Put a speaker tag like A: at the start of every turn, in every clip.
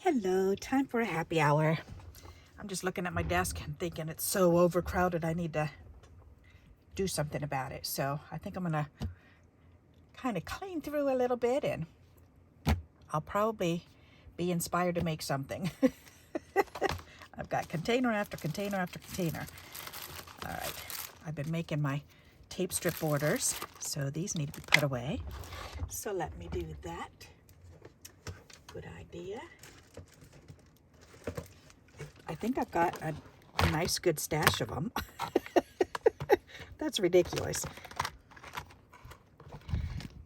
A: Hello, time for a happy hour. I'm just looking at my desk and thinking it's so overcrowded I need to do something about it. So I think I'm gonna kind of clean through a little bit and I'll probably be inspired to make something. I've got container after container after container. All right, I've been making my tape strip borders, so these need to be put away. So let me do that. Good idea. I think I've got a nice good stash of them. That's ridiculous.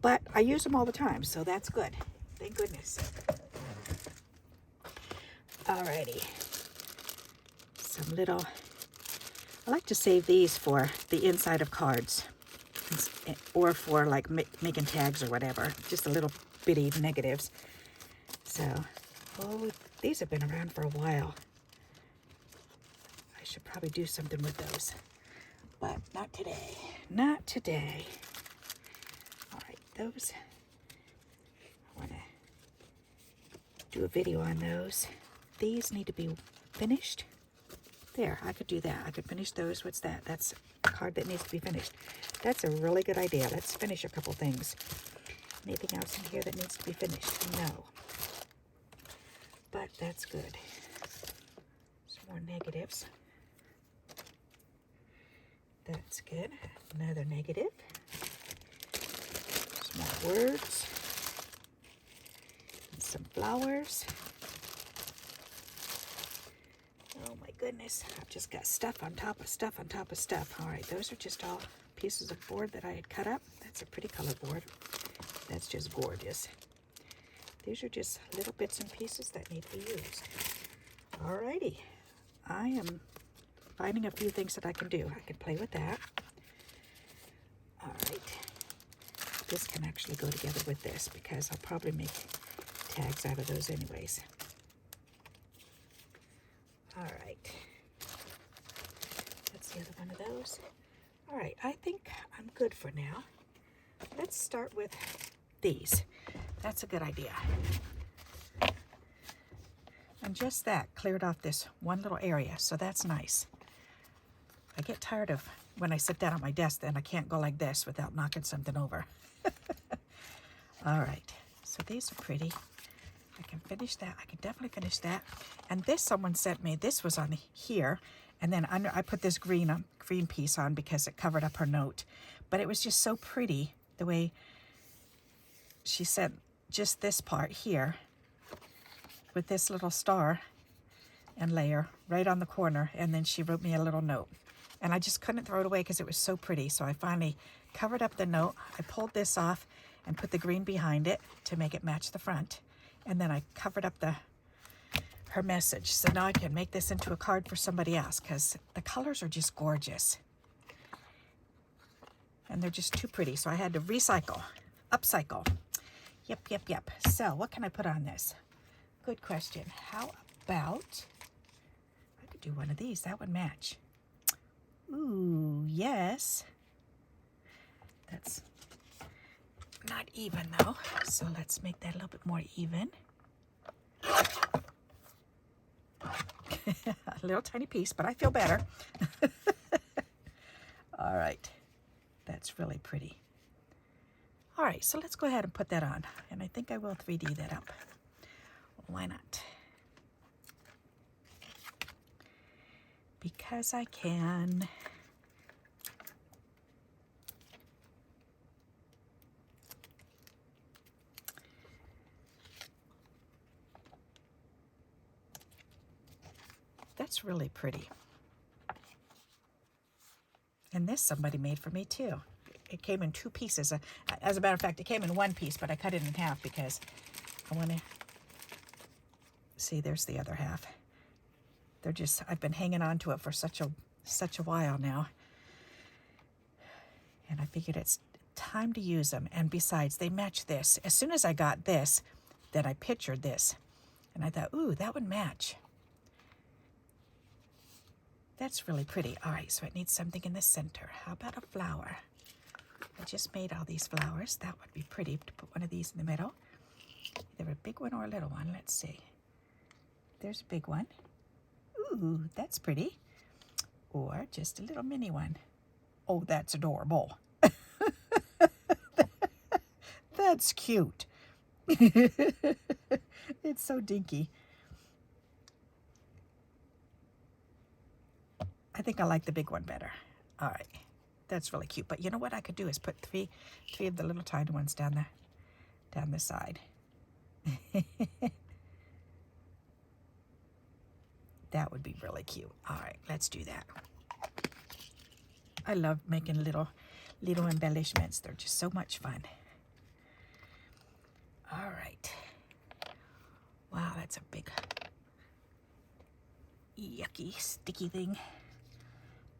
A: But I use them all the time, so that's good. Thank goodness. Alrighty. Some little, I like to save these for the inside of cards or for like making tags or whatever. Just a little bitty negatives. So, oh, these have been around for a while. I should probably do something with those, but not today. Not today. All right, those, I want to do a video on those. These need to be finished. There, I could do that. I could finish those. What's that? That's a card that needs to be finished. That's a really good idea. Let's finish a couple things. Anything else in here that needs to be finished? No. But that's good. Some more negatives. That's good. Another negative. Some more words. And some flowers. Oh my goodness. I've just got stuff on top of stuff on top of stuff. All right, those are just all pieces of board that I had cut up. That's a pretty color board. That's just gorgeous. These are just little bits and pieces that need to be used. All righty. I am finding a few things that I can do. I can play with that. All right. This can actually go together with this because I'll probably make tags out of those anyways. All right. That's the other one of those. All right, I think I'm good for now. Let's start with these. That's a good idea. And just that cleared off this one little area, so that's nice. I get tired of when I sit down at my desk, then I can't go like this without knocking something over. All right, so these are pretty. I can finish that. I can definitely finish that. And this someone sent me, this was on here, and then I put this green piece on because it covered up her note. But it was just so pretty the way she sent just this part here with this little star and layer right on the corner, and then she wrote me a little note. And I just couldn't throw it away because it was so pretty. So I finally covered up the note. I pulled this off and put the green behind it to make it match the front. And then I covered up her message. So now I can make this into a card for somebody else because the colors are just gorgeous. And they're just too pretty. So I had to recycle, upcycle. Yep. So what can I put on this? Good question. How about, I could do one of these. That would match. Ooh, yes. That's not even though. So let's make that a little bit more even. A little tiny piece, but I feel better. All right. That's really pretty. All right, so let's go ahead and put that on. And I think I will 3D that up. Why not? Because I can. That's really pretty. And this somebody made for me too. It came in 2 pieces. As a matter of fact, it came in 1 piece, but I cut it in half because I want to see. There's the other half. They're just, I've been hanging on to it for such a while now, and I figured it's time to use them. And besides, they match this. As soon as I got this, then I pictured this, and I thought, ooh, that would match. That's really pretty. All right, so it needs something in the center. How about a flower? I just made all these flowers. That would be pretty to put one of these in the middle. Either a big one or a little one. Let's see. there's a big one. Ooh, that's pretty. Or just a little mini one. Oh, that's adorable. That's cute. It's so dinky. I think I like the big one better. All right, that's really cute. But you know what I could do is put three of the little tiny ones down the side. That would be really cute. All right, let's do that. I love making little embellishments. They're just so much fun. All right. Wow, that's a big, yucky, sticky thing.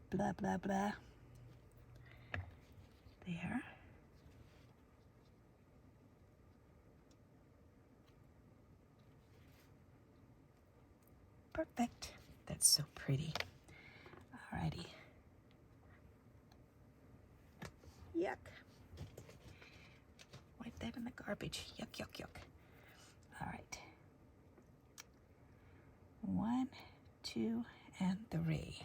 A: Blah, blah, blah. There. Perfect. That's so pretty. Alrighty. Yuck. Wipe that in the garbage. Yuck, yuck, yuck. All right. 1, 2, and 3.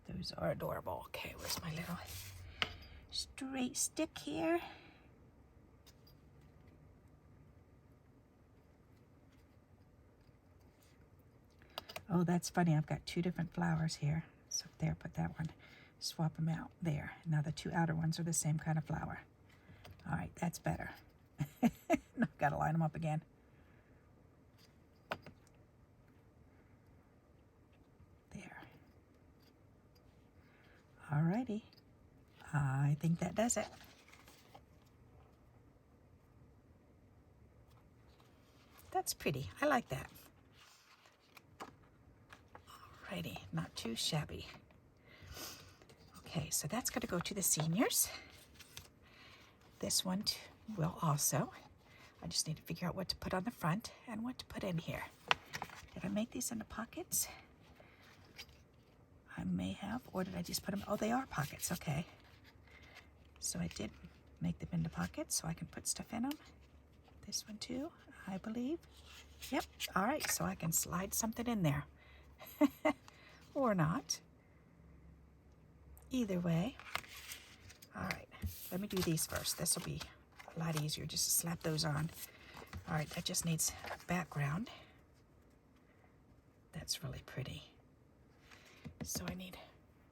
A: Those are adorable. Okay, where's my little straight stick here? Oh, that's funny. I've got 2 different flowers here. So there, put that one. Swap them out. There. Now the 2 outer ones are the same kind of flower. All right, that's better. I've got to line them up again. There. All righty. I think that does it. That's pretty. I like that. Alrighty, not too shabby. Okay, so that's going to go to the seniors. This one will also. I just need to figure out what to put on the front and what to put in here. Did I make these into pockets? I may have, or did I just put them? Oh, they are pockets. Okay. So I did make them into pockets so I can put stuff in them. This one too, I believe. Yep. All right, so I can slide something in there. Or not. Either way. All right, let me do these first. This will be a lot easier just to slap those on. All right, that just needs background. That's really pretty. So I need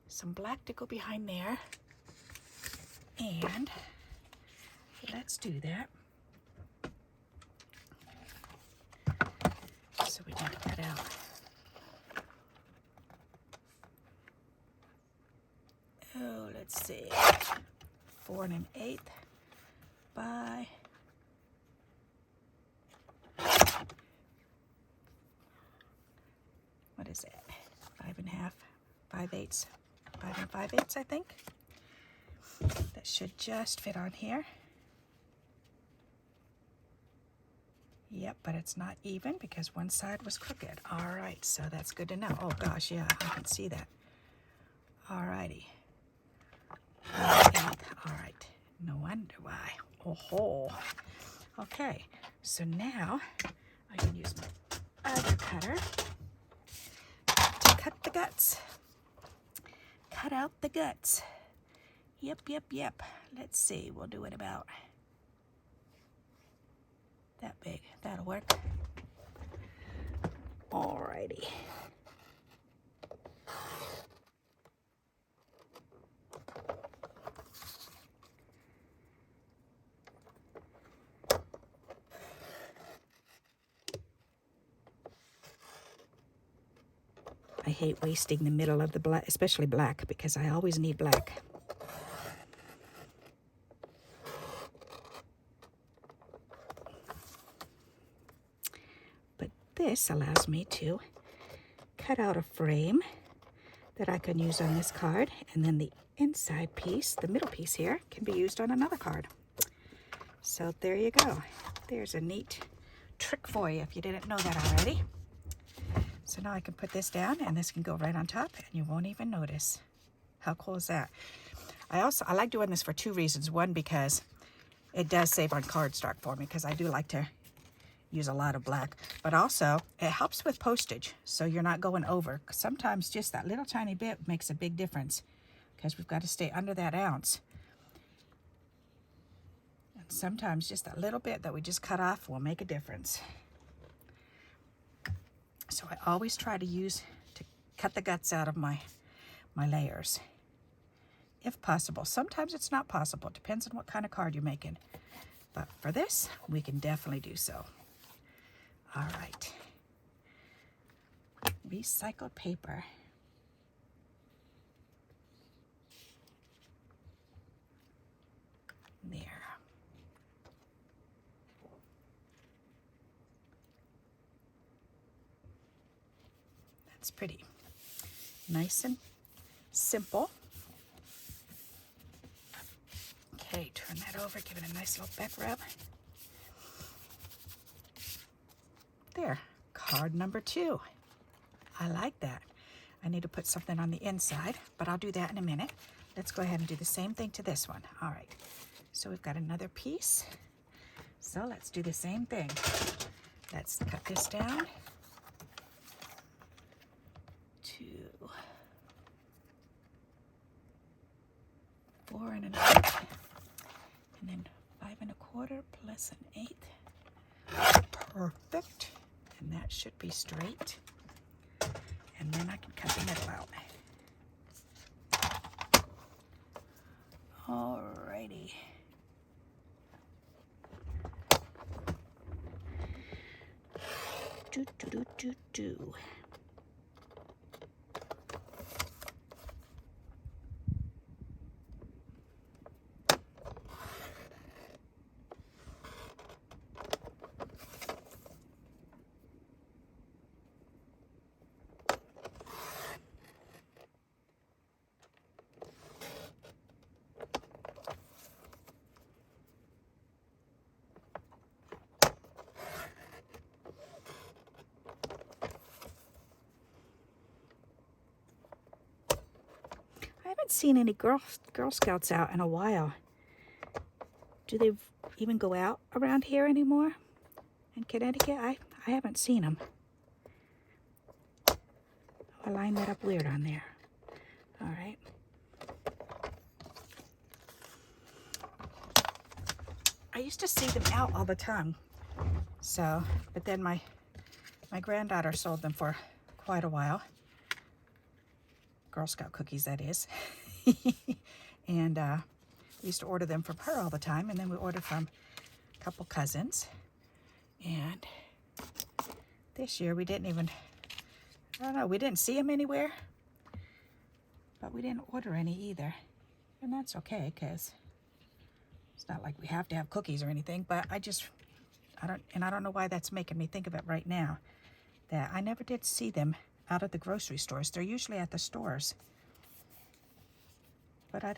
A: some black to go behind there. And let's do that. So we need to cut out. Oh, let's see. 4 1/8 by 5 1/2, 5/8, 5 5/8, I think. That should just fit on here. Yep, but it's not even because one side was crooked. All right, so that's good to know. Oh gosh, yeah, I can see that. All righty. All right, no wonder why. Oh, okay. So now I can use my other cutter to cut the guts. Cut out the guts. Yep. Let's see. We'll do it about that big. That'll work. Alrighty. I hate wasting the middle of the black, especially black, because I always need black. But this allows me to cut out a frame that I can use on this card, and then the inside piece, the middle piece here, can be used on another card. So there you go. There's a neat trick for you if you didn't know that already. So now I can put this down and this can go right on top and you won't even notice. How cool is that? I like doing this for two reasons. One, because it does save on cardstock for me, because I do like to use a lot of black, but also it helps with postage, so you're not going over. Sometimes just that little tiny bit makes a big difference, because we've got to stay under that ounce. And sometimes just that little bit that we just cut off will make a difference. So I always try to cut the guts out of my layers, if possible. Sometimes it's not possible. It depends on what kind of card you're making. But for this, we can definitely do so. All right. Recycled paper. There. That's pretty. Nice and simple. Okay, turn that over, give it a nice little back rub. There, card number 2. I like that. I need to put something on the inside, but I'll do that in a minute. Let's go ahead and do the same thing to this one. All right, so we've got another piece. So let's do the same thing. Let's cut this down. 2, 4 1/8, and then 5 1/4 plus 1/8. Perfect. And that should be straight. And then I can cut the middle out. Alrighty. Do. I haven't seen any Girl Scouts out in a while. Do they even go out around here anymore in Connecticut? I haven't seen them. I lined that up weird on there. All right. I used to see them out all the time. So, but then my granddaughter sold them for quite a while. Girl Scout cookies, that is. And we used to order them from her all the time, and then we ordered from a couple cousins. And this year we didn't even, I don't know, we didn't see them anywhere, but we didn't order any either. And that's okay, because it's not like we have to have cookies or anything, but I don't know why that's making me think of it right now, that I never did see them out at the grocery stores. They're usually at the stores. But I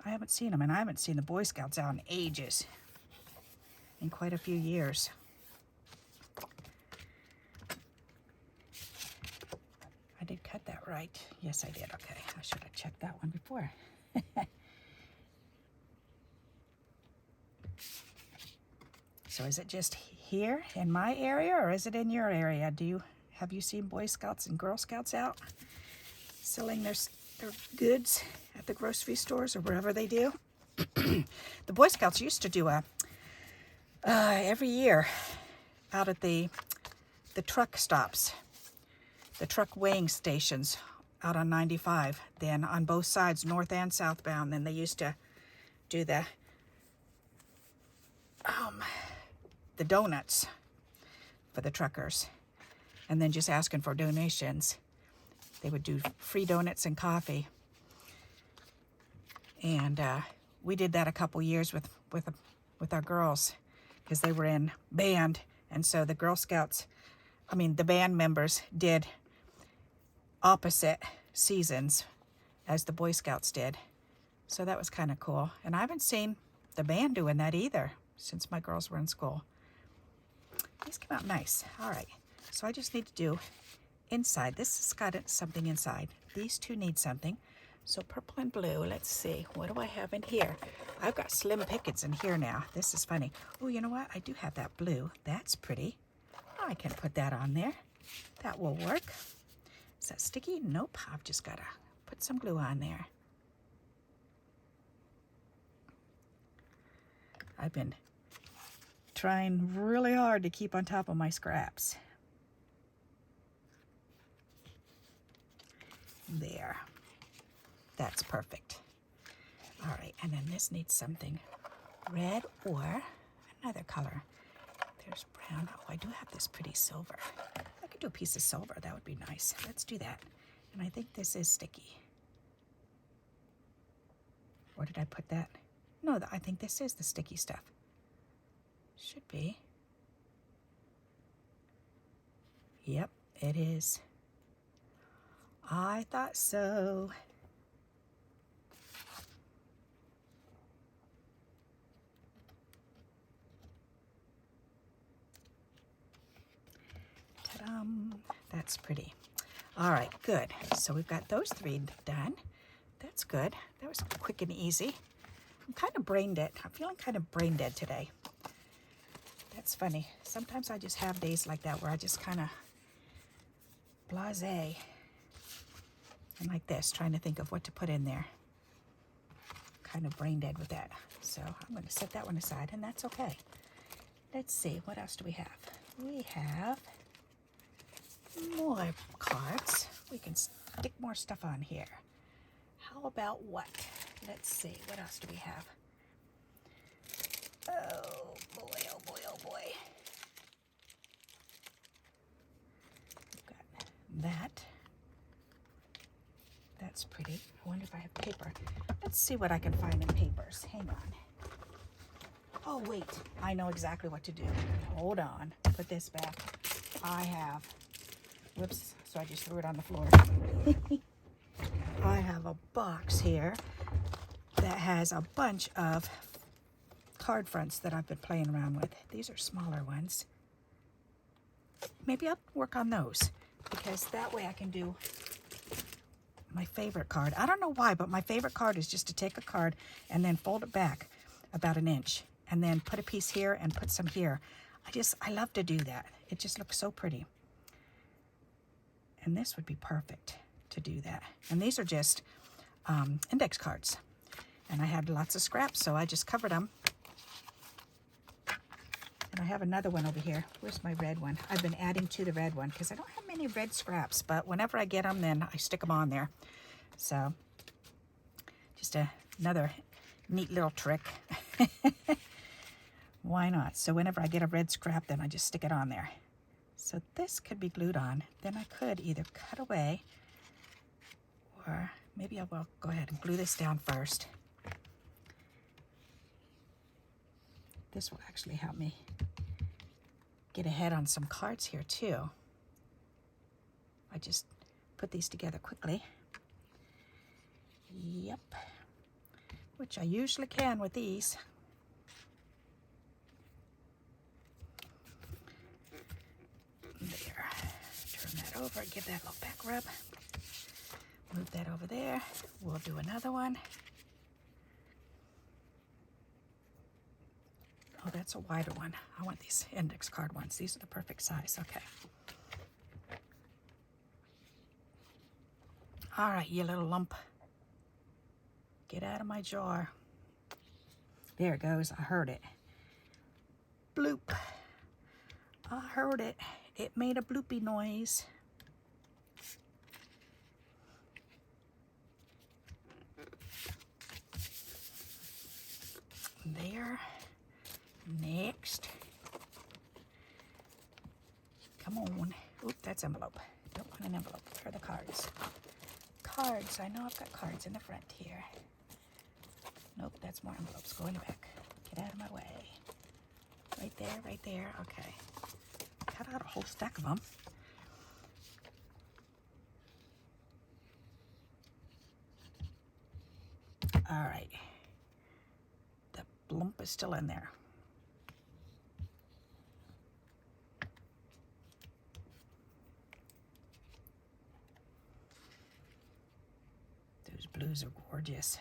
A: haven't seen them, and I haven't seen the Boy Scouts out in ages. In quite a few years. I did cut that right. Yes, I did. Okay, I should have checked that one before. So is it just here in my area, or is it in your area? Have you seen Boy Scouts and Girl Scouts out selling their goods at the grocery stores or wherever they do? The Boy Scouts used to do every year out at the truck stops, the truck weighing stations out on 95. Then on both sides, north and southbound, then they used to do the donuts for the truckers, and then just asking for donations. They would do free donuts and coffee, and we did that a couple years with our girls, because they were in band, and so the the band members did opposite seasons as the Boy Scouts did. So that was kind of cool. And I haven't seen the band doing that either since my girls were in school. These came out nice. All right, so I just need to do inside. This has got something inside. These two need something. So purple and blue, let's see, what do I have in here? I've got slim pickings in here now. This is funny. Oh, you know what? I do have that blue. That's pretty. I can put that on there. That will work. Is that sticky? Nope. I've just got to put some glue on there. I've been trying really hard to keep on top of my scraps. There. That's perfect. All right, and then this needs something red or another color. There's brown. Oh, I do have this pretty silver. I could do a piece of silver. That would be nice. Let's do that. And I think this is sticky. Where did I put that? No, I think this is the sticky stuff. Should be. Yep, it is. I thought so. Ta-da! That's pretty. All right, good. So we've got those three done. That's good. That was quick and easy. I'm kind of brain dead. I'm feeling kind of brain dead today. That's funny. Sometimes I just have days like that where I just kind of blasé. And like this, trying to think of what to put in there. Kind of brain dead with that. So I'm going to set that one aside, and that's okay. Let's see, what else do we have? We have more cards. We can stick more stuff on here. How about what? Let's see, what else do we have? Oh boy, oh boy, oh boy. We've got that. That's pretty. I wonder if I have paper. Let's see what I can find in papers. Hang on. Oh, wait. I know exactly what to do. Hold on. Put this back. I have... Whoops. So I just threw it on the floor. I have a box here that has a bunch of card fronts that I've been playing around with. These are smaller ones. Maybe I'll work on those, because that way I can do my favorite card. I don't know why, but my favorite card is just to take a card and then fold it back about an inch and then put a piece here and put some here. I love to do that. It just looks so pretty. And this would be perfect to do that. And these are just index cards. And I had lots of scraps, so I just covered them. And I have another one over here. Where's my red one? I've been adding to the red one because I don't have many red scraps, but whenever I get them, then I stick them on there. So just another neat little trick. Why not? So whenever I get a red scrap, then I just stick it on there. So this could be glued on. Then I could either cut away, or maybe I will go ahead and glue this down first. This will actually help me get ahead on some cards here too. I just put these together quickly. Yep. Which I usually can with these. There. Turn that over, give that a little back rub. Move that over there. We'll do another one. Oh, that's a wider one. I want these index card ones. These are the perfect size. Okay. All right, you little lump. Get out of my jar. There it goes. I heard it. Bloop. I heard it. It made a bloopy noise. There. Next. Come on. Oop, that's envelope. Don't want an envelope. For the cards. Cards. I know I've got cards in the front here. Nope, that's more envelopes. Go in the back. Get out of my way. Right there, right there. Okay. Cut out a whole stack of them. All right. The blump is still in there. Those blues are gorgeous.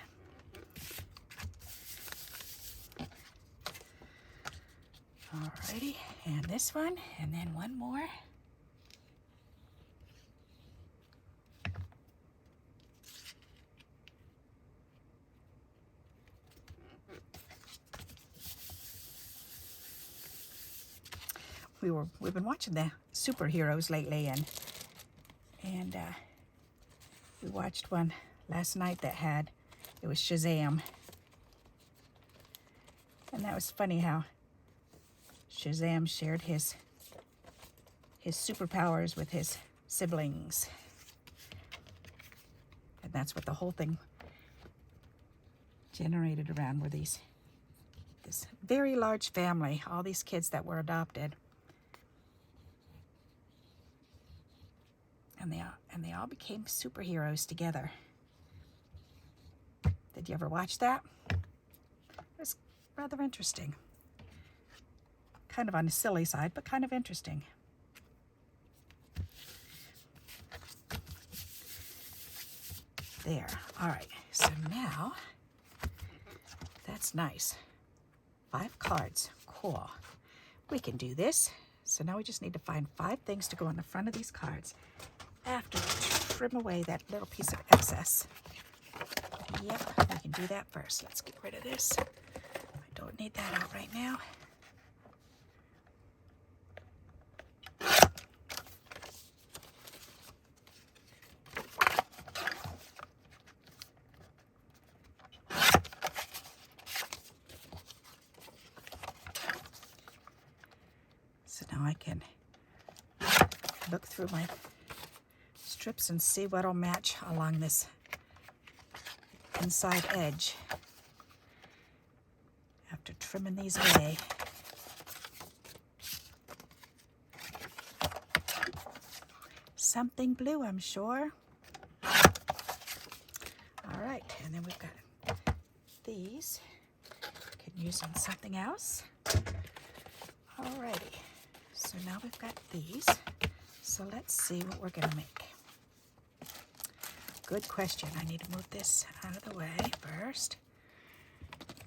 A: Alrighty, and this one, and then one more. We've been watching the superheroes lately, and we watched one last night that it was Shazam, and that was funny how Shazam shared his superpowers with his siblings, and that's what the whole thing generated around, were this very large family, all these kids that were adopted. And they all became superheroes together. Did you ever watch that? It was rather interesting. Kind of on the silly side, but kind of interesting. There. All right. So now, that's nice. 5 cards. Cool. We can do this. So now we just need to find 5 things to go on the front of these cards after we trim away that little piece of excess. Yep, we can do that first. Let's get rid of this. I don't need that out right now. So now I can look through my strips and see what'll match along this inside edge after trimming these away. Something blue, I'm sure. All right, and then we've got these. Can use on something else. Alrighty, so now we've got these. So let's see what we're gonna make. Good question. I need to move this out of the way first.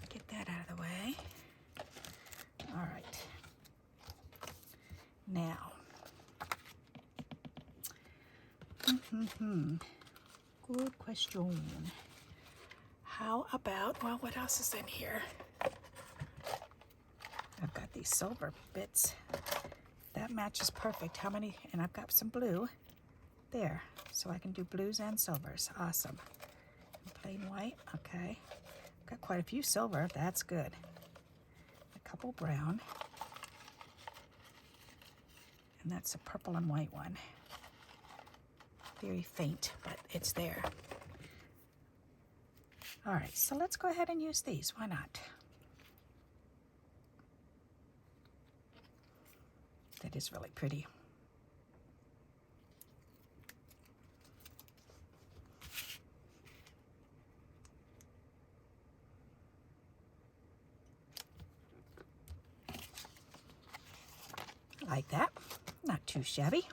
A: Get that out of the way. All right. Now. Good question. How about, well, what else is in here? I've got these silver bits. That matches perfect. How many? And I've got some blue there. So I can do blues and silvers. Awesome. Plain white. Okay. Got quite a few silver. That's good. A couple brown. And that's a purple and white one. Very faint, but it's there. All right, so let's go ahead and use these. Why not? That is really pretty. Like that. Not too shabby.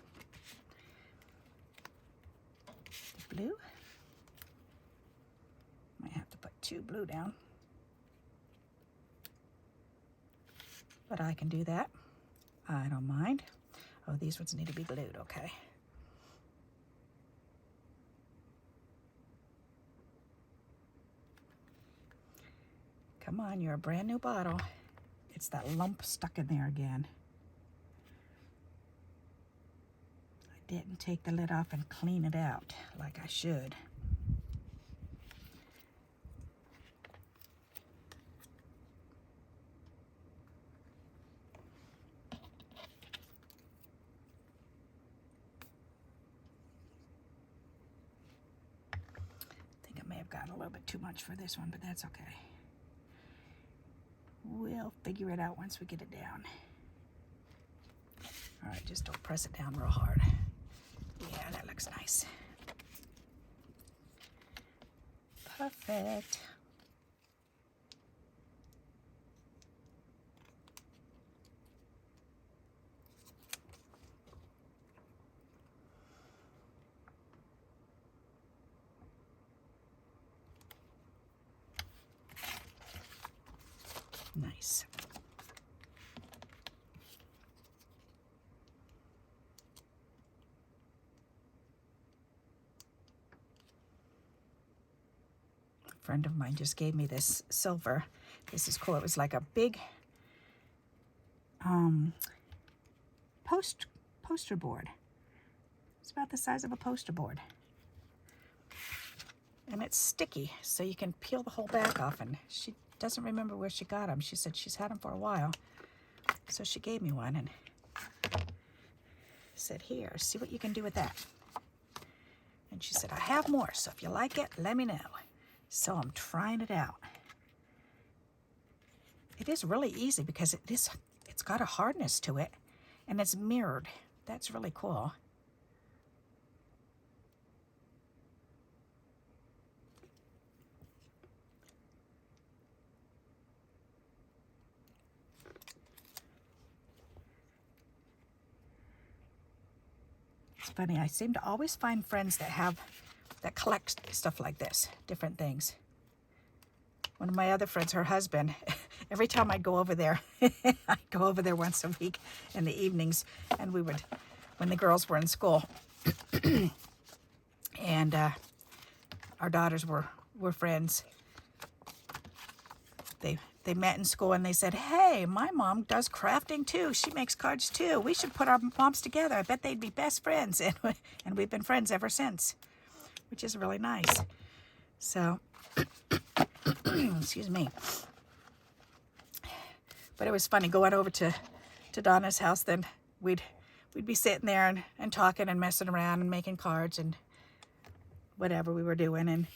A: Blue. Might have to put 2 blue down. But I can do that. I don't mind. Oh, these ones need to be glued, okay. Come on, you're a brand new bottle. It's that lump stuck in there again. I didn't take the lid off and clean it out like I should. I think I may have gotten a little bit too much for this one, but that's okay. We'll figure it out once we get it down. All right, just don't press it down real hard. Yeah, that looks nice. Perfect. Nice. A friend of mine just gave me this silver. This is cool. It was like a big poster board. It's about the size of a poster board. And it's sticky, so you can peel the whole back off. And she doesn't remember where she got them. She said she's had them for a while. So she gave me one and said, here, see what you can do with that. And she said, I have more, so if you like it, let me know. So I'm trying it out. It is really easy because it's got a hardness to it and it's mirrored. That's really cool. It's funny, I seem to always find friends that collect stuff like this, different things. One of my other friends, her husband, every time I'd go over there, I'd go over there once a week in the evenings, and we would, when the girls were in school, and our daughters were friends. They met in school and they said, hey, my mom does crafting too. She makes cards too. We should put our moms together. I bet they'd be best friends. And we've been friends ever since, which is really nice. So, excuse me. But it was funny going over to Donna's house. Then we'd be sitting there and talking and messing around and making cards and whatever we were doing.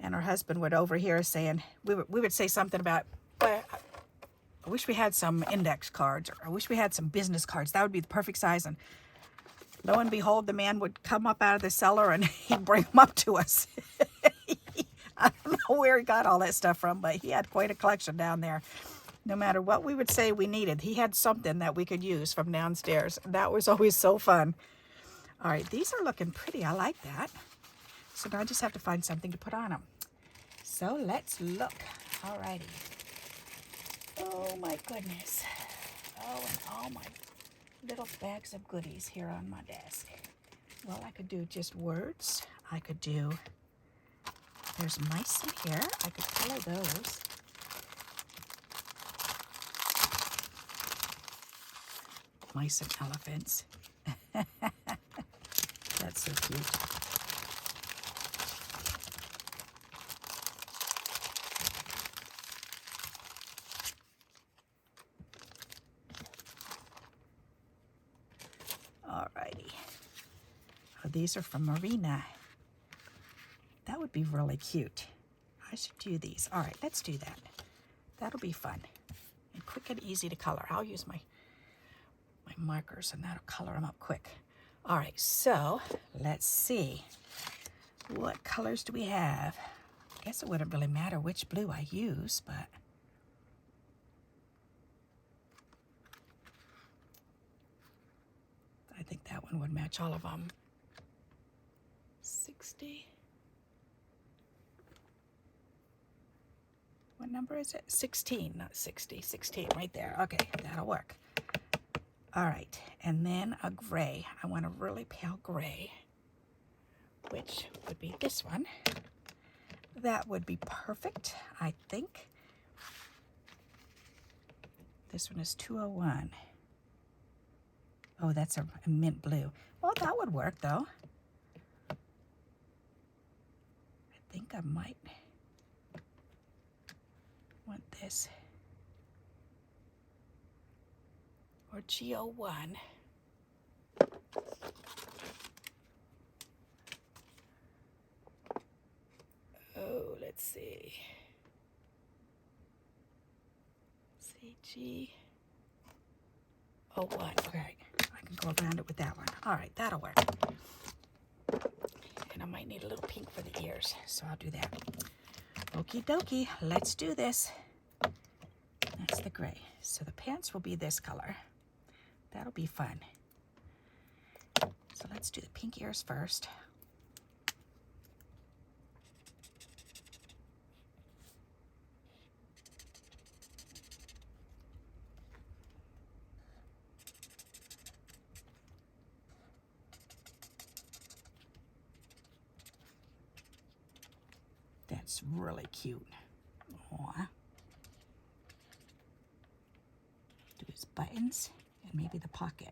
A: And her husband would overhear saying, we would say something about, well, I wish we had some index cards, or I wish we had some business cards. That would be the perfect size. And lo and behold, the man would come up out of the cellar and he'd bring them up to us. I don't know where he got all that stuff from, but he had quite a collection down there. No matter what we would say we needed, he had something that we could use from downstairs. That was always so fun. All right, these are looking pretty. I like that. So now I just have to find something to put on them. So let's look. All righty. Oh my goodness. Oh, and all my little bags of goodies here on my desk. Well, I could do just words. I could do, there's mice in here. I could color those. Mice and elephants. That's so cute. Alrighty. Oh, these are from Marina. That would be really cute. I should do these. All right, let's do that. That'll be fun and quick and easy to color. I'll use my markers and that'll color them up quick. All right, so let's see. What colors do we have? I guess it wouldn't really matter which blue I use, but I think that one would match all of them. 60. What number is it? 16, not 60. 16 right there. Okay, that'll work. All right, and then a gray. I want a really pale gray, which would be this one. That would be perfect, I think. This one is 201. Oh, that's a mint blue. Well, that would work, though. I think I might want this. Or G01. Oh, let's see. CG01. All right, I can go around it with that one. All right, that'll work. And I might need a little pink for the ears, so I'll do that. Okie dokie, let's do this. That's the gray. So the pants will be this color. That'll be fun. So let's do the pink ears first. It's really cute. Aw. Do his buttons and maybe the pocket.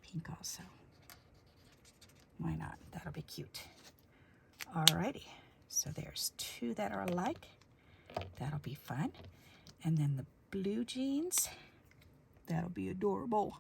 A: Pink also. Why not? That'll be cute. Alrighty. So there's two that are alike. That'll be fun. And then the blue jeans. That'll be adorable.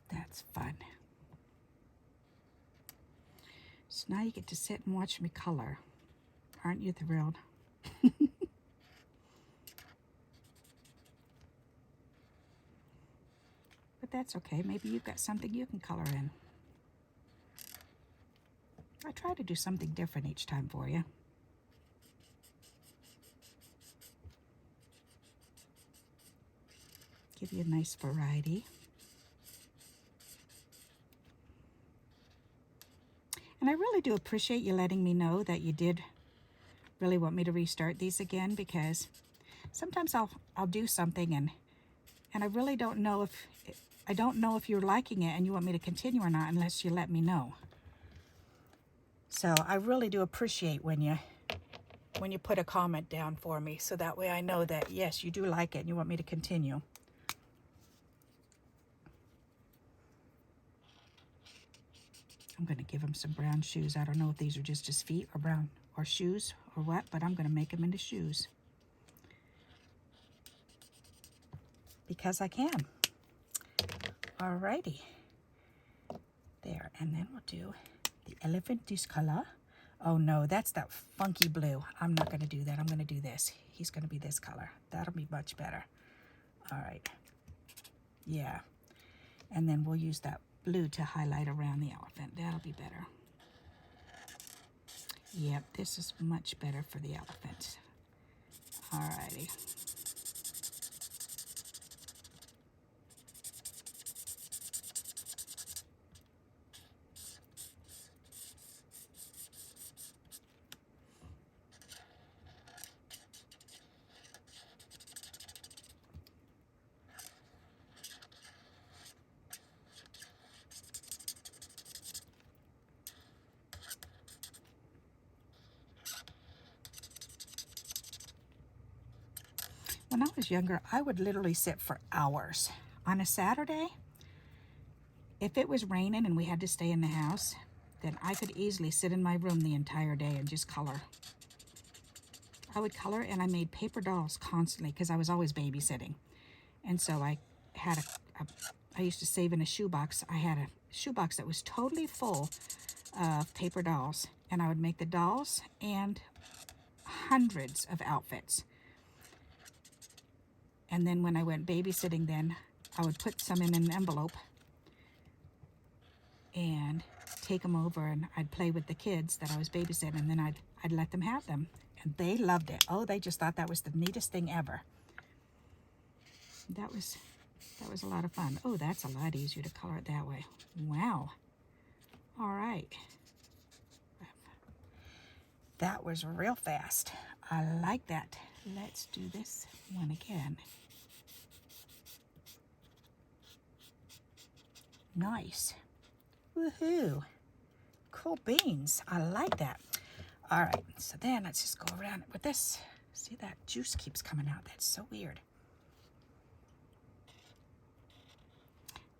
A: That's fun. So now you get to sit and watch me color. Aren't you thrilled? But that's okay. Maybe you've got something you can color in. I try to do something different each time for you. Give you a nice variety. And I really do appreciate you letting me know that you did really want me to restart these again, because sometimes I'll do something and I really don't know if you're liking it and you want me to continue or not unless you let me know. So I really do appreciate when you put a comment down for me, so that way I know that yes, you do like it and you want me to continue. I'm going to give him some brown shoes. I don't know if these are just his feet or brown or shoes or what, but I'm going to make them into shoes. Because I can. Alrighty. There, and then we'll do the elephant discolor. Oh no, that's that funky blue. I'm not going to do that. I'm going to do this. He's going to be this color. That'll be much better. Alright. Yeah. And then we'll use that blue to highlight around the elephant. That'll be better. Yep, this is much better for the elephant. Alrighty. When I was younger, I would literally sit for hours. On a Saturday, if it was raining and we had to stay in the house, then I could easily sit in my room the entire day and just color. I would color, and I made paper dolls constantly because I was always babysitting. And so I had I used to save in a shoebox. I had a shoebox that was totally full of paper dolls, and I would make the dolls and hundreds of outfits. And then when I went babysitting, then I would put some in an envelope and take them over, and I'd play with the kids that I was babysitting, and then I'd let them have them. And they loved it. Oh, they just thought that was the neatest thing ever. That was a lot of fun. Oh, that's a lot easier to color it that way. Wow. All right. That was real fast. I like that. Let's do this one again. Nice. Woohoo. Cool beans. I like that. All right, so then let's just go around with this. See, that juice keeps coming out. That's so weird.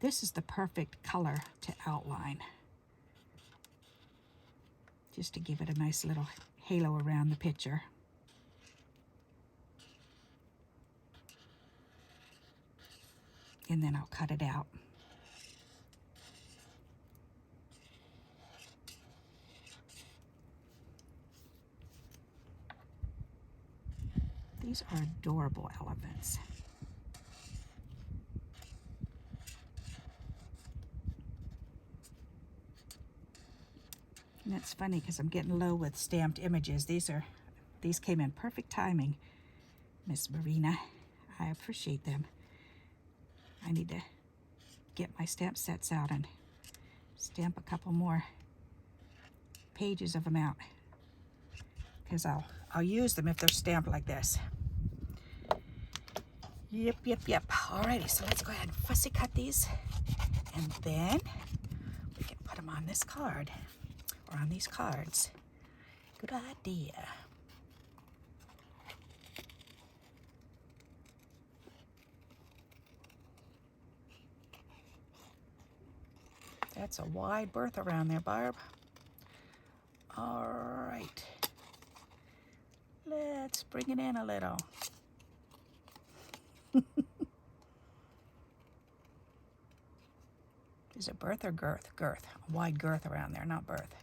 A: This is the perfect color to outline. Just to give it a nice little halo around the picture. And then I'll cut it out. These are adorable elephants. And it's funny because I'm getting low with stamped images. These came in perfect timing, Miss Marina. I appreciate them. I need to get my stamp sets out and stamp a couple more pages of them out, because I'll use them if they're stamped like this. Yep. Alrighty, so let's go ahead and fussy cut these, and then we can put them on this card, or on these cards. Good idea. That's a wide berth around there, Barb. All right. Let's bring it in a little. Is it berth or girth? Girth. A wide girth around there, not berth.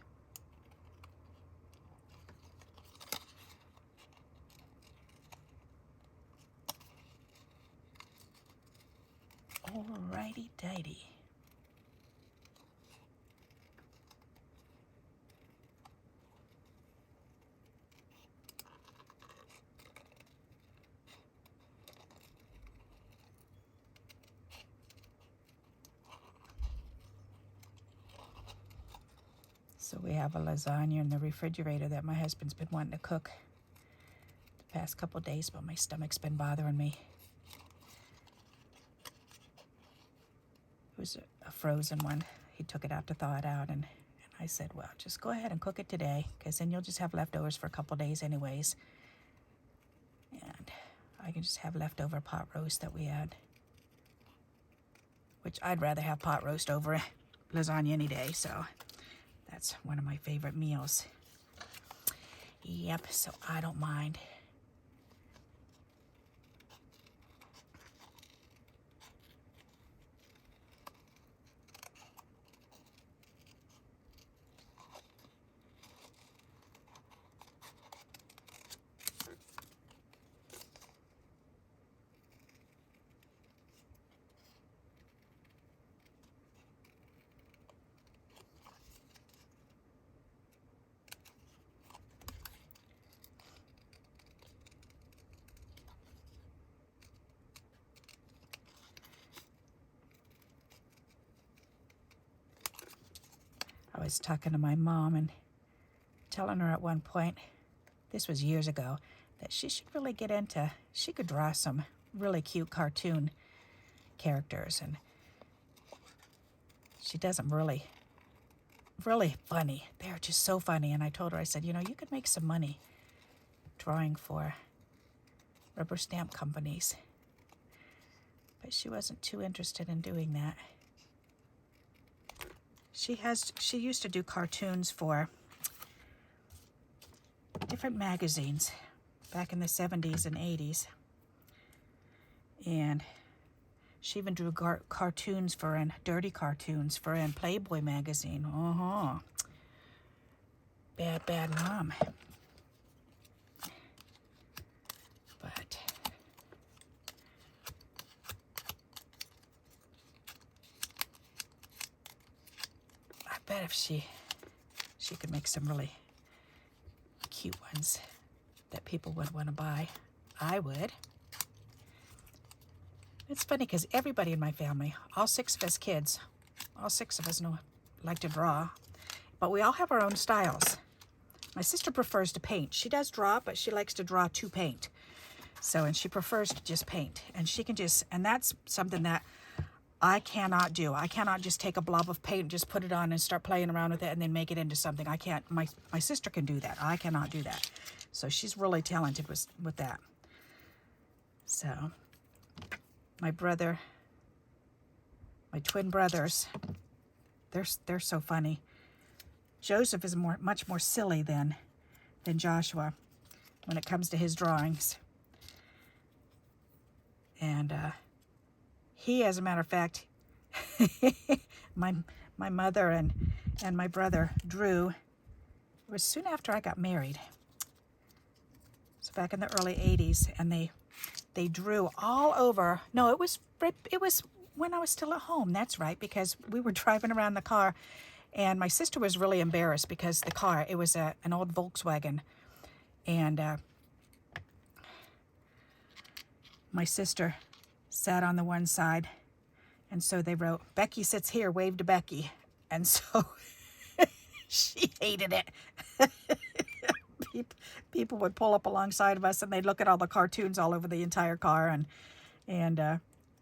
A: Alrighty dighty. So we have a lasagna in the refrigerator that my husband's been wanting to cook the past couple days, but my stomach's been bothering me. It was a frozen one. He took it out to thaw it out, and I said, well, just go ahead and cook it today, because then you'll just have leftovers for a couple days anyways. And I can just have leftover pot roast that we had, which I'd rather have pot roast over lasagna any day, so that's one of my favorite meals. Yep, so I don't mind. I was talking to my mom and telling her at one point, this was years ago, that she should really get into, she could draw some really cute cartoon characters, and she does them really funny. They're just so funny. And I told her, I said, you know, you could make some money drawing for rubber stamp companies. But she wasn't too interested in doing that. She used to do cartoons for different magazines back in the 70s and 80s. And she even drew cartoons for dirty cartoons for Playboy magazine. Bad mom. But I bet if she could make some really cute ones that people would want to buy, I would. It's funny because everybody in my family, all 6 of us kids, all 6 of us like to draw, but we all have our own styles. My sister prefers to paint. She does draw, but she likes to draw to paint. So, and she prefers to just paint. And she can just, and that's something that I cannot do. I cannot just take a blob of paint and just put it on and start playing around with it and then make it into something. I can't, my sister can do that. I cannot do that. So she's really talented with that. So my brother, my twin brothers, they're so funny. Joseph is much more silly than Joshua when it comes to his drawings. And he, as a matter of fact, my mother and my brother Drew, it was soon after I got married. It was back in the early 80s, and they drew all over. No, it was when I was still at home. That's right, because we were driving around the car, and my sister was really embarrassed because the car, it was an old Volkswagen, and my sister sat on the one side, and so they wrote, "Becky sits here, wave to Becky." And so she hated it. People would pull up alongside of us, and they'd look at all the cartoons all over the entire car, and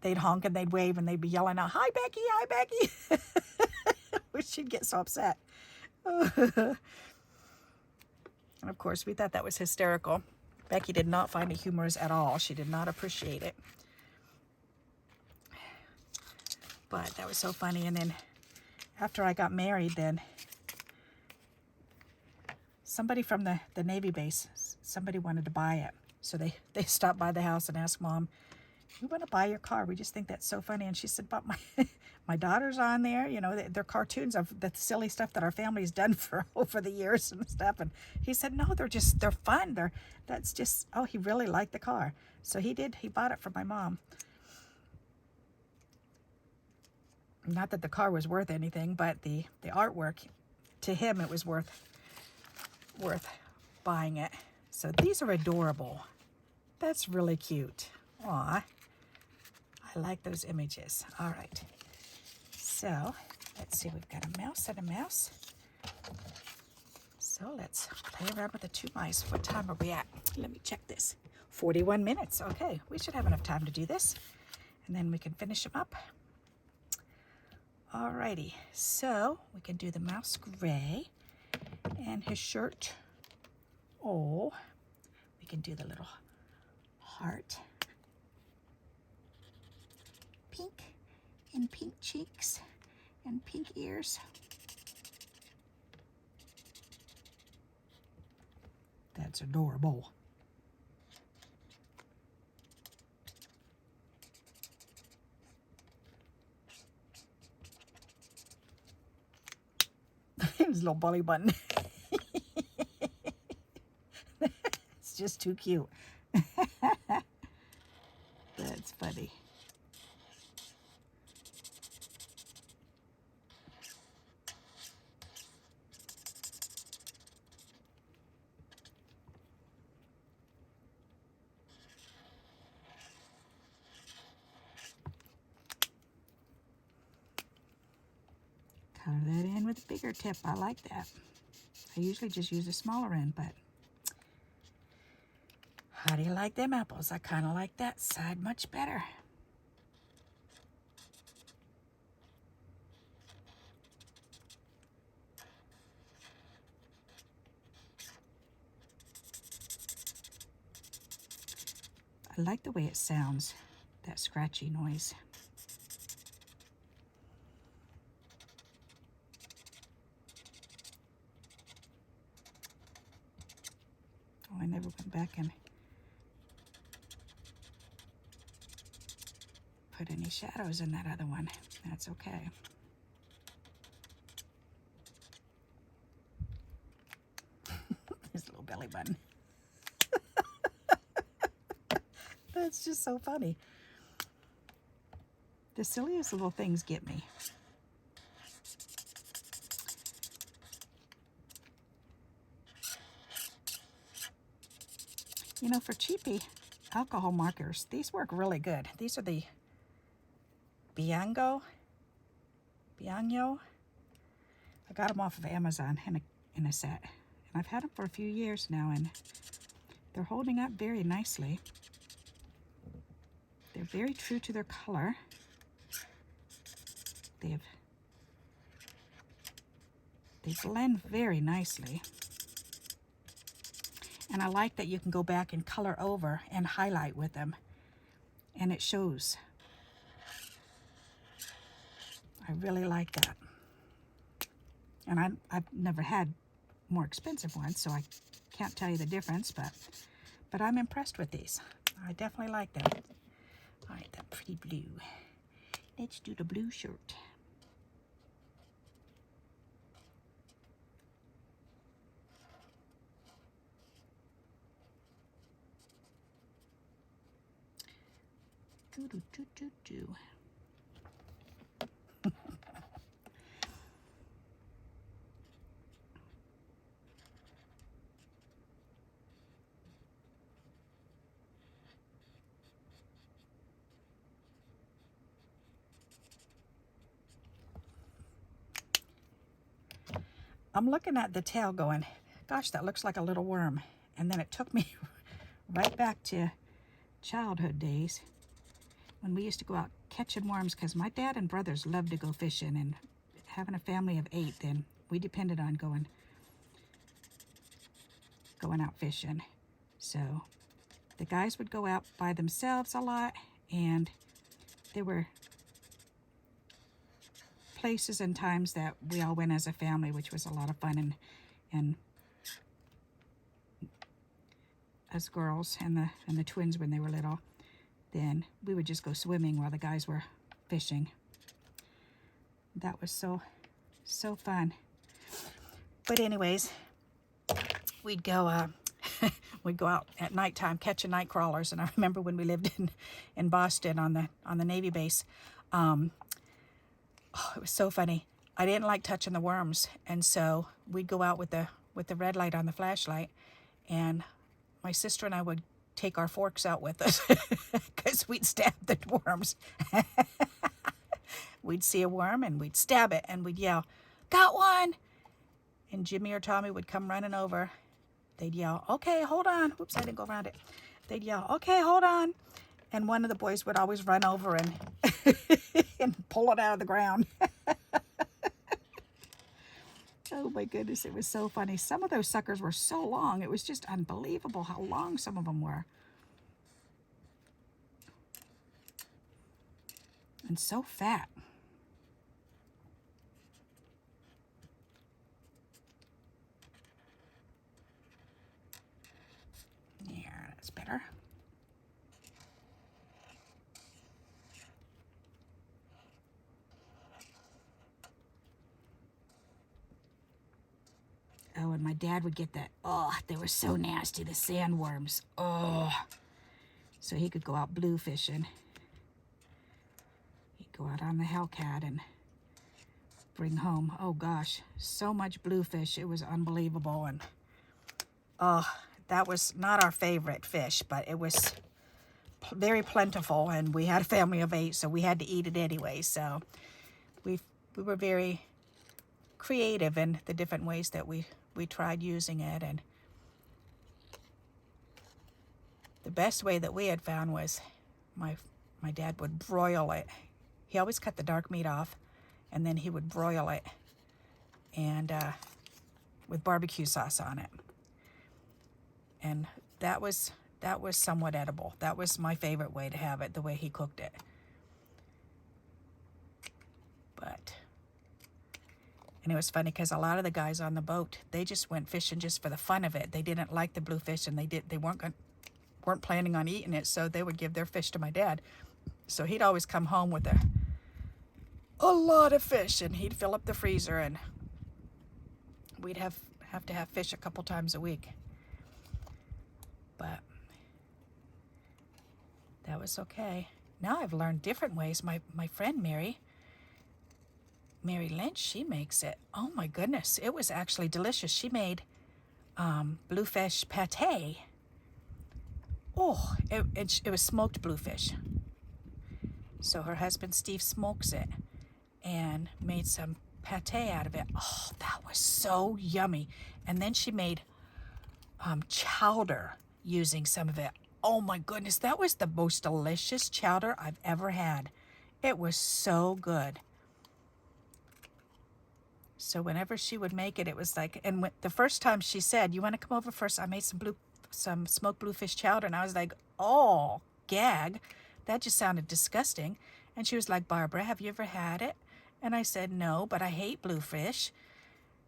A: they'd honk and they'd wave, and they'd be yelling out, "Hi, Becky, hi, Becky." She'd get so upset. And of course, we thought that was hysterical. Becky did not find it humorous at all. She did not appreciate it. But that was so funny. And then after I got married, then somebody from the Navy base, somebody wanted to buy it. So they stopped by the house and asked Mom, "We want to buy your car. We just think that's so funny." And she said, "But my daughter's on there. You know, they're cartoons of the silly stuff that our family's done for over the years and stuff." And he said, "No, they're fun. That's just," oh, he really liked the car. So he bought it for my mom. Not that the car was worth anything, but the artwork, to him, it was worth buying it. So these are adorable. That's really cute. Aw, I like those images. All right. So let's see, we've got a mouse and a mouse. So let's play around with the two mice. What time are we at? Let me check this. 41 minutes. Okay, we should have enough time to do this. And then we can finish them up. Alrighty, so we can do the mouse gray and his shirt. Oh, we can do the little heart. Pink and pink cheeks and pink ears. That's adorable. His little belly button. It's just too cute. That's funny. Color that in with a bigger tip. I like that. I usually just use a smaller end, but how do you like them apples? I kind of like that side much better. I like the way it sounds, that scratchy noise. Oh, I never went back and put any shadows in that other one. That's okay. His little belly button. That's just so funny. The silliest little things get me. You know, for cheapy alcohol markers, these work really good. These are the Biango. I got them off of Amazon in a set. And I've had them for a few years now, and they're holding up very nicely. They're very true to their color. They blend very nicely. And I like that you can go back and color over and highlight with them. And it shows. I really like that. And I've never had more expensive ones, so I can't tell you the difference, but I'm impressed with these. I definitely like them. All right, that pretty blue. Let's do the blue shirt. Do, do, do, do, do. I'm looking at the tail going, gosh, that looks like a little worm. And then it took me right back to childhood days when we used to go out catching worms, because my dad and brothers loved to go fishing, and having a family of 8, then we depended on going out fishing. So the guys would go out by themselves a lot, and there were places and times that we all went as a family, which was a lot of fun. And as girls and the twins when they were little, then we would just go swimming while the guys were fishing. That was so fun. But anyways, we'd go out at nighttime catching night crawlers. And I remember when we lived in Boston on the Navy base, it was so funny. I didn't like touching the worms, and so we'd go out with the red light on the flashlight, and my sister and I would take our forks out with us because we'd stab the worms. We'd see a worm and we'd stab it and we'd yell, "Got one!" And Jimmy or Tommy would come running over. They'd yell, "Okay, hold on." Whoops, I didn't go around it. They'd yell, "Okay, hold on." And one of the boys would always run over and and pull it out of the ground. Oh my goodness, it was so funny. Some of those suckers were so long. It was just unbelievable how long some of them were. And so fat. Yeah, that's better. Oh, and my dad would get that. Oh, they were so nasty, the sandworms. Oh. So he could go out blue fishing. He'd go out on the Hellcat and bring home, oh gosh, so much bluefish. It was unbelievable. And oh, that was not our favorite fish, but it was very plentiful, and we had a family of 8, so we had to eat it anyway. So we were very creative in the different ways that we tried using it. And the best way that we had found was my dad would broil it. He always cut the dark meat off, and then he would broil it, and with barbecue sauce on it. And that was somewhat edible. That was my favorite way to have it, the way he cooked it. And it was funny because a lot of the guys on the boat, they just went fishing just for the fun of it. They didn't like the bluefish, and they weren't planning on eating it, so they would give their fish to my dad. So he'd always come home with a lot of fish, and he'd fill up the freezer, and we'd have to have fish a couple times a week. But that was okay. Now I've learned different ways. My friend Mary Lynch, she makes it. Oh my goodness, it was actually delicious. She made bluefish pate. Oh, it was smoked bluefish. So her husband Steve smokes it and made some pate out of it. Oh, that was so yummy. And then she made chowder using some of it. Oh my goodness, that was the most delicious chowder I've ever had. It was so good. So whenever she would make it, it was like, and the first time she said, "You want to come over first? I made some smoked bluefish chowder." And I was like, oh, gag. That just sounded disgusting. And she was like, "Barbara, have you ever had it?" And I said, "No, but I hate bluefish."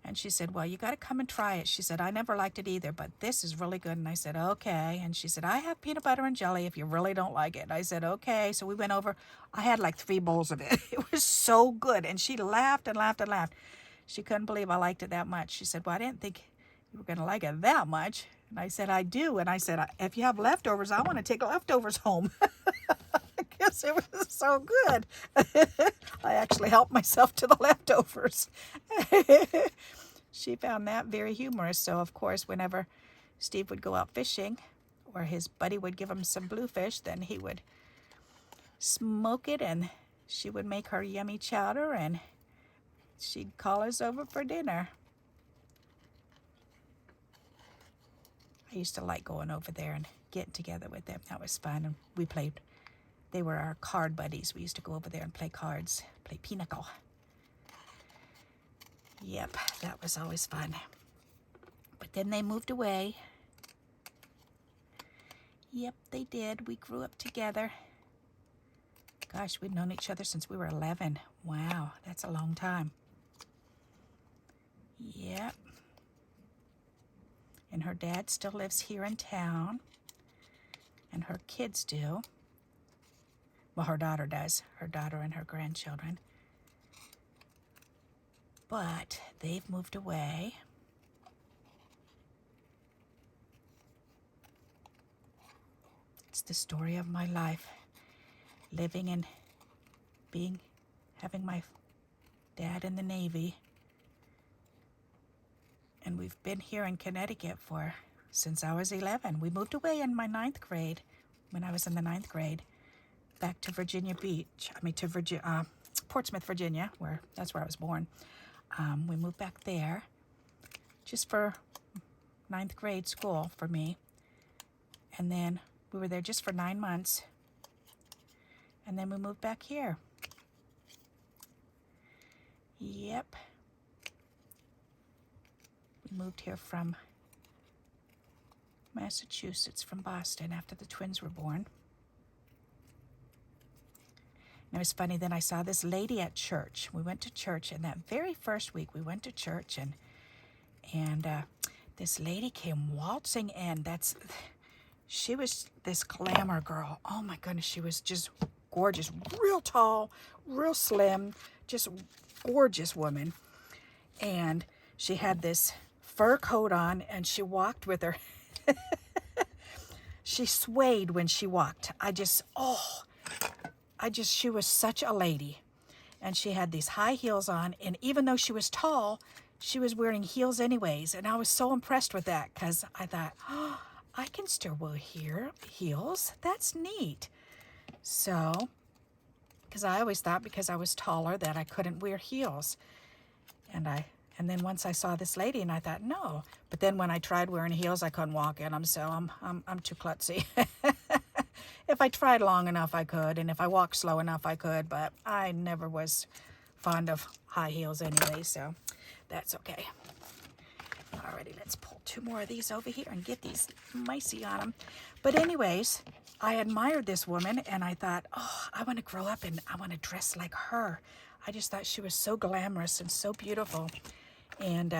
A: And she said, "Well, you got to come and try it." She said, "I never liked it either, but this is really good." And I said, "Okay." And she said, "I have peanut butter and jelly if you really don't like it." And I said, "Okay." So we went over. I had like 3 bowls of it. It was so good. And she laughed and laughed and laughed. She couldn't believe I liked it that much. She said, "Well, I didn't think you were going to like it that much." And I said, "I do." And I said, "If you have leftovers, I want to take leftovers home." Because because it was so good. I actually helped myself to the leftovers. She found that very humorous. So, of course, whenever Steve would go out fishing or his buddy would give him some bluefish, then he would smoke it and she would make her yummy chowder and she'd call us over for dinner. I used to like going over there and getting together with them. That was fun. And we played, they were our card buddies. We used to go over there and play cards, play pinochle. Yep, that was always fun. But then they moved away. Yep, they did. We grew up together. Gosh, we've known each other since we were 11. Wow, that's a long time. Yep. And her dad still lives here in town. And her kids do. Well, her daughter does. Her daughter and her grandchildren. But they've moved away. It's the story of my life. Living and having my dad in the Navy. And we've been here in Connecticut since I was 11. We moved away in my 9th grade, when I was in the 9th grade, back to Virginia Beach. To Portsmouth, Virginia, that's where I was born. We moved back there just for 9th grade school for me. And then we were there just for 9 months. And then we moved back here. Yep. We moved here from Massachusetts, from Boston, after the twins were born. And it was funny, then I saw this lady at church. We went to church, and that very first week we went to church, and this lady came waltzing in. She was this glamour girl. Oh my goodness, she was just gorgeous, real tall, real slim, just gorgeous woman. And she had this fur coat on, and she walked with her. She swayed when she walked. She was such a lady. And she had these high heels on, and even though she was tall, she was wearing heels anyways. And I was so impressed with that, because I thought, oh, I can still wear heels. That's neat. So, because I always thought because I was taller that I couldn't wear heels. And then once I saw this lady, and I thought, no. But then when I tried wearing heels, I couldn't walk in them, so I'm too klutzy. If I tried long enough, I could, and if I walked slow enough, I could, but I never was fond of high heels anyway, so that's okay. Alrighty, let's pull 2 more of these over here and get these micey on them. But anyways, I admired this woman, and I thought, oh, I want to grow up and I want to dress like her. I just thought she was so glamorous and so beautiful. And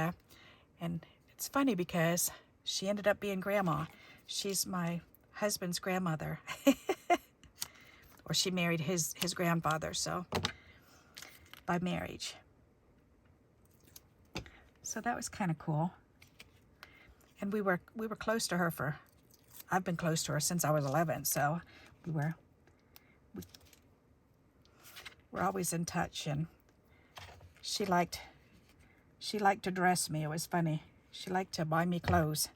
A: it's funny because she ended up being grandma. She's my husband's grandmother. Or she married his grandfather, so by marriage. So that was kind of cool. And we were close to her I've been close to her since I was 11, so we're always in touch, and she liked to dress me. It was funny. She liked to buy me clothes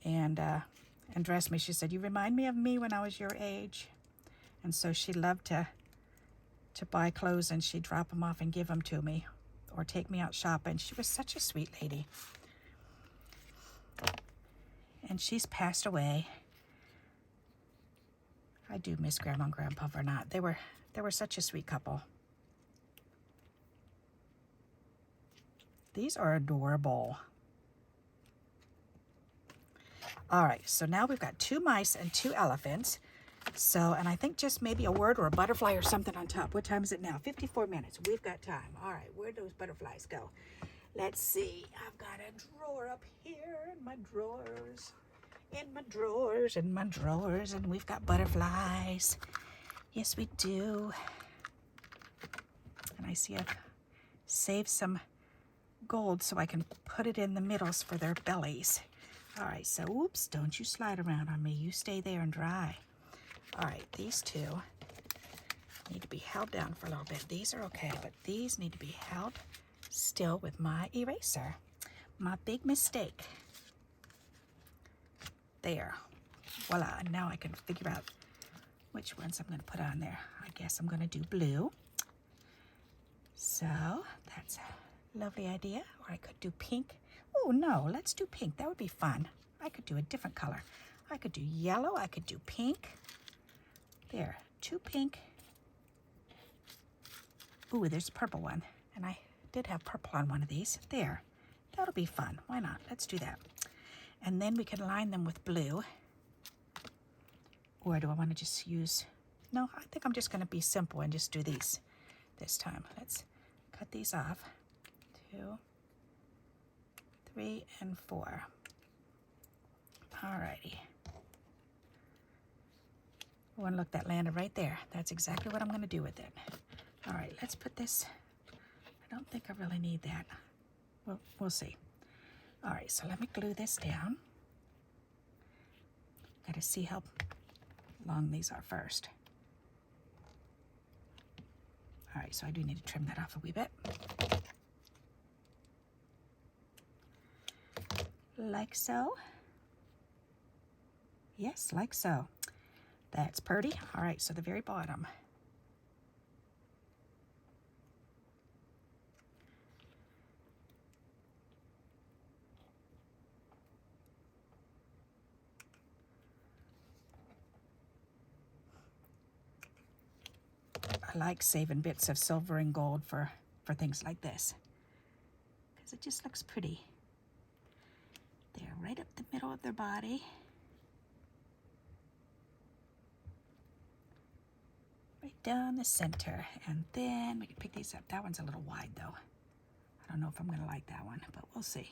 A: and dress me. She said, "You remind me of me when I was your age." And so she loved to buy clothes, and she'd drop them off and give them to me or take me out shopping. She was such a sweet lady. And she's passed away. I do miss Grandma and Grandpa for not. They were such a sweet couple. These are adorable. All right, so now we've got 2 mice and 2 elephants. So, and I think just maybe a word or a butterfly or something on top. What time is it now? 54 minutes. We've got time. All right, where'd those butterflies go? Let's see. I've got a drawer up here in my drawers. In my drawers, in my drawers. And we've got butterflies. Yes, we do. And I see I've saved some gold so I can put it in the middles for their bellies. All right, so oops, don't you slide around on me. You stay there and dry. All right, these 2. need to be held down for a little bit. These are okay, but these need to be held still with my eraser. My big mistake. There. Voila. And now I can figure out which ones I'm going to put on there. I guess I'm going to do blue. So that's a lovely idea. Or I could do pink. Oh, no. Let's do pink. That would be fun. I could do a different color. I could do yellow. I could do pink. There. 2 pink. Ooh, there's a purple one. And I did have purple on one of these. There. That'll be fun. Why not? Let's do that. And then we can line them with blue. Or do I want to just use... No, I think I'm just going to be simple and just do these this time. Let's cut these off. 2, 3, and 4. Alrighty. Oh, and look, that landed right there. That's exactly what I'm going to do with it. All right, let's put this... I don't think I really need that. Well, we'll see. All right, so let me glue this down. Got to see how long these are first. All right, so I do need to trim that off a wee bit. Like so. Yes, like so. That's pretty. All right, so the very bottom. I like saving bits of silver and gold for things like this, because it just looks pretty. They're right up the middle of their body. Right down the center. And then we can pick these up. That one's a little wide though. I don't know if I'm gonna like that one, but we'll see.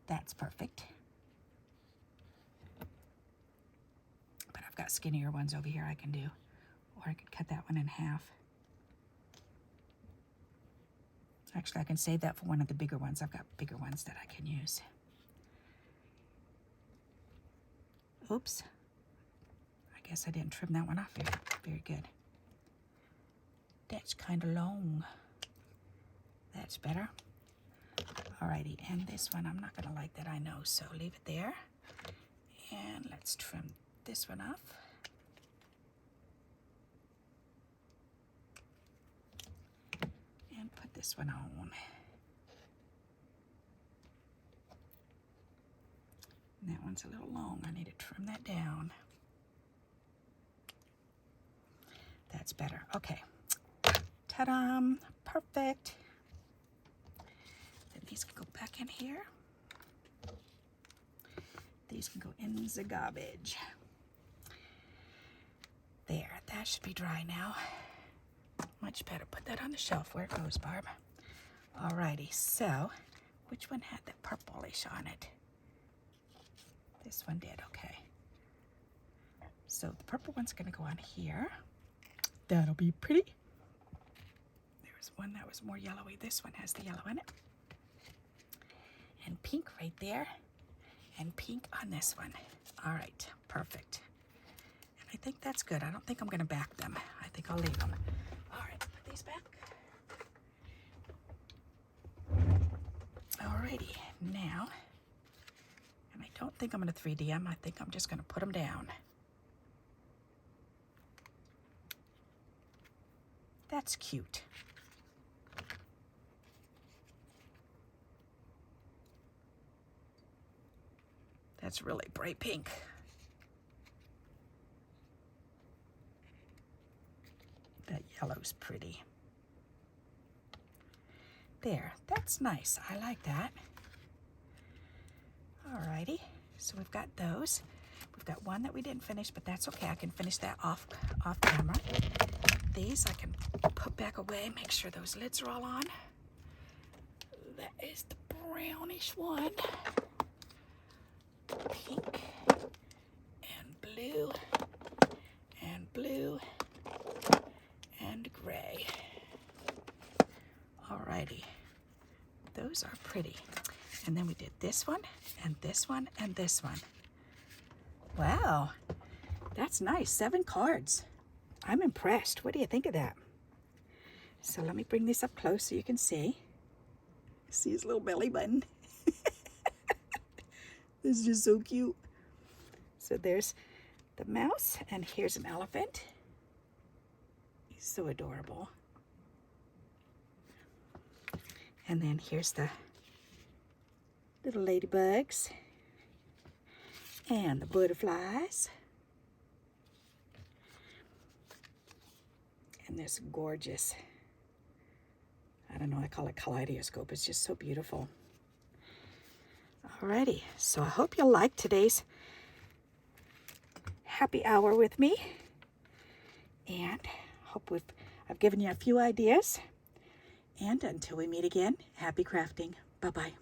A: That's perfect. But I've got skinnier ones over here I can do. Or I could cut that one in half. Actually, I can save that for one of the bigger ones. I've got bigger ones that I can use. Oops. I guess I didn't trim that one off very, very good. That's kind of long. That's better. Alrighty, and this one, I'm not gonna like that, I know, so leave it there. And let's trim this one off. And put this one on. And that one's a little long. I need to trim that down. That's better. Okay. Ta-da! Perfect. Then these can go back in here. These can go in the garbage. There. That should be dry now. Much better. Put that on the shelf where it goes, Barb. Alrighty, so which one had that purplish on it? This one did, okay. So the purple one's gonna go on here. That'll be pretty. There was one that was more yellowy. This one has the yellow in it. And pink right there. And pink on this one. All right, perfect. And I think that's good. I don't think I'm gonna back them. I think I'll leave them. All right, put these back. Alrighty, now, and I don't think I'm gonna 3D them. I think I'm just gonna put them down. That's cute. That's really bright pink. That yellow's pretty. There, that's nice. I like that. Alrighty, so we've got those. We've got one that we didn't finish, but that's okay. I can finish that off camera. These I can put back away, make sure those lids are all on. That is the brownish one. Pink and blue and blue and gray. Alrighty, those are pretty. And then we did this one and this one and this one. Wow, that's nice. 7 cards. I'm impressed. What do you think of that? So let me bring this up close so you can see. See his little belly button? This is just so cute. So there's the mouse, and here's an elephant. He's so adorable. And then here's the little ladybugs and the butterflies. And this gorgeous, I don't know, I call it kaleidoscope. It's just so beautiful. Alrighty, so I hope you liked today's happy hour with me. And hope I've given you a few ideas. And until we meet again, happy crafting. Bye-bye.